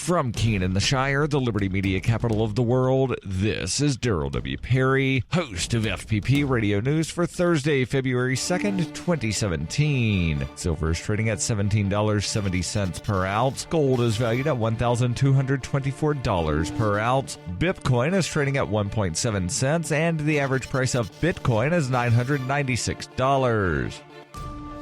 From Keene in the Shire, the Liberty Media capital of the world, this is Daryl W. Perry, host of FPP Radio News for Thursday, February 2nd, 2017. Silver is trading at $17.70 per ounce. Gold is valued at $1,224 per ounce. Bitcoin is trading at 1.7 cents, and the average price of Bitcoin is $996.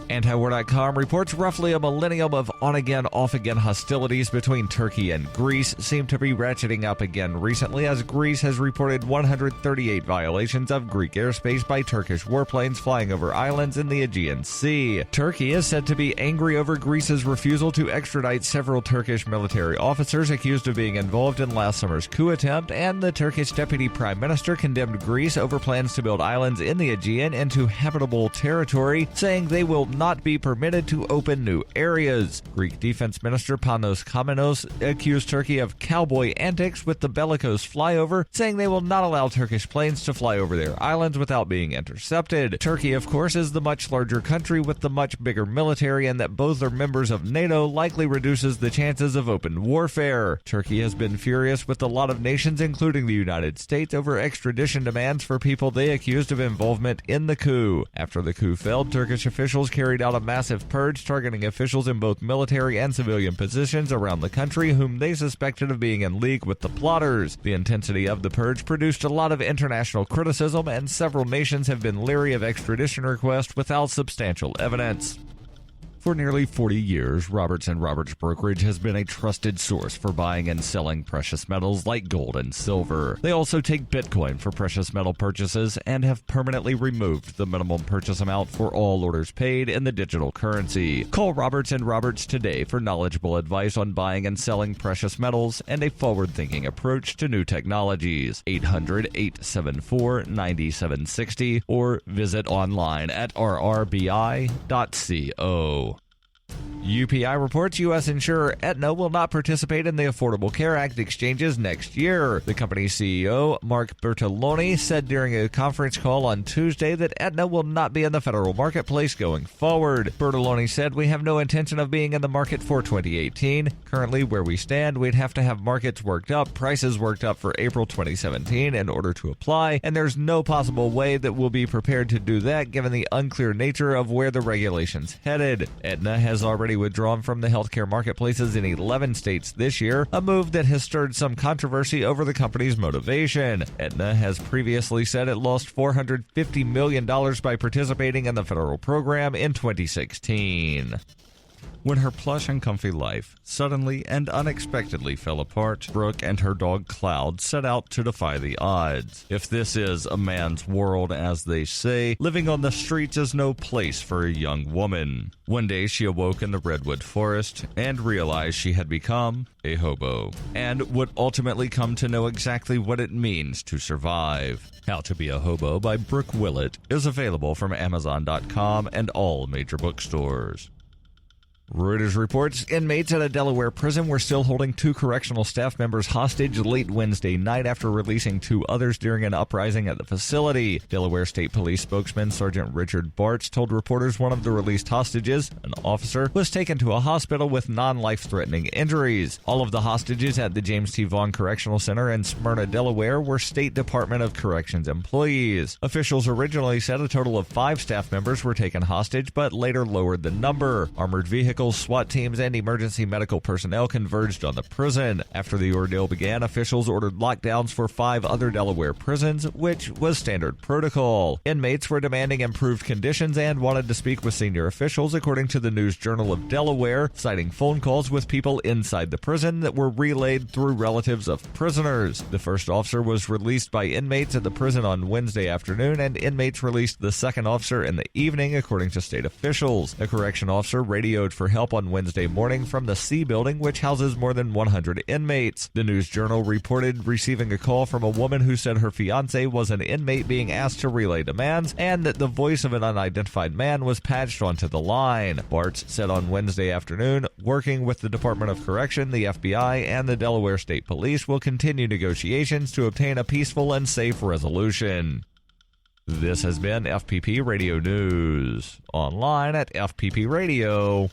Antiwar.com reports roughly a millennium of on-again, off-again hostilities between Turkey and Greece seem to be ratcheting up again recently, as Greece has reported 138 violations of Greek airspace by Turkish warplanes flying over islands in the Aegean Sea. Turkey is said to be angry over Greece's refusal to extradite several Turkish military officers accused of being involved in last summer's coup attempt, and the Turkish deputy prime minister condemned Greece over plans to build islands in the Aegean into habitable territory, saying they will not be permitted to open new areas. Greek Defense Minister Panos Kamenos accused Turkey of cowboy antics with the bellicose flyover, saying they will not allow Turkish planes to fly over their islands without being intercepted. Turkey, of course, is the much larger country with the much bigger military, and that both are members of NATO likely reduces the chances of open warfare. Turkey has been furious with a lot of nations, including the United States, over extradition demands for people they accused of involvement in the coup. After the coup failed, Turkish officials carried out a massive purge targeting officials in both military and civilian positions around the country whom they suspected of being in league with the plotters. The intensity of the purge produced a lot of international criticism, and several nations have been leery of extradition requests without substantial evidence. For nearly 40 years, Roberts & Roberts Brokerage has been a trusted source for buying and selling precious metals like gold and silver. They also take Bitcoin for precious metal purchases and have permanently removed the minimum purchase amount for all orders paid in the digital currency. Call Roberts & Roberts today for knowledgeable advice on buying and selling precious metals and a forward-thinking approach to new technologies. 800-874-9760 or visit online at rrbi.co. UPI reports U.S. insurer Aetna will not participate in the Affordable Care Act exchanges next year. The company's CEO, Mark Bertoloni, said during a conference call on Tuesday that Aetna will not be in the federal marketplace going forward. Bertoloni said, "We have no intention of being in the market for 2018. Currently, where we stand, we'd have to have markets worked up, prices worked up for April 2017 in order to apply, and there's no possible way that we'll be prepared to do that given the unclear nature of where the regulation's headed." Aetna has already withdrawn from the healthcare marketplaces in 11 states this year, a move that has stirred some controversy over the company's motivation. Aetna has previously said it lost $450 million by participating in the federal program in 2016. When her plush and comfy life suddenly and unexpectedly fell apart, Brooke and her dog Cloud set out to defy the odds. If this is a man's world, as they say, living on the streets is no place for a young woman. One day she awoke in the redwood forest and realized she had become a hobo, and would ultimately come to know exactly what it means to survive. How to Be a Hobo by Brooke Willett is available from Amazon.com and all major bookstores. Reuters reports inmates at a Delaware prison were still holding 2 correctional staff members hostage late Wednesday night after releasing 2 others during an uprising at the facility. Delaware State Police spokesman Sergeant Richard Bartz told reporters one of the released hostages, an officer, was taken to a hospital with non-life-threatening injuries. All of the hostages at the James T. Vaughn Correctional Center in Smyrna, Delaware, were State Department of Corrections employees. Officials originally said a total of 5 staff members were taken hostage, but later lowered the number. Armored vehicles, SWAT teams, and emergency medical personnel converged on the prison. After the ordeal began, officials ordered lockdowns for 5 other Delaware prisons, which was standard protocol. Inmates were demanding improved conditions and wanted to speak with senior officials, according to the News Journal of Delaware, citing phone calls with people inside the prison that were relayed through relatives of prisoners. The first officer was released by inmates at the prison on Wednesday afternoon, and inmates released the second officer in the evening, according to state officials. A correction officer radioed for help on Wednesday morning from the C building, which houses more than 100 inmates. The News Journal reported receiving a call from a woman who said her fiancé was an inmate being asked to relay demands, and that the voice of an unidentified man was patched onto the line. Bartz said on Wednesday afternoon, working with the Department of Correction, the FBI, and the Delaware State Police will continue negotiations to obtain a peaceful and safe resolution. This has been FPP Radio News, online at fppradio.com.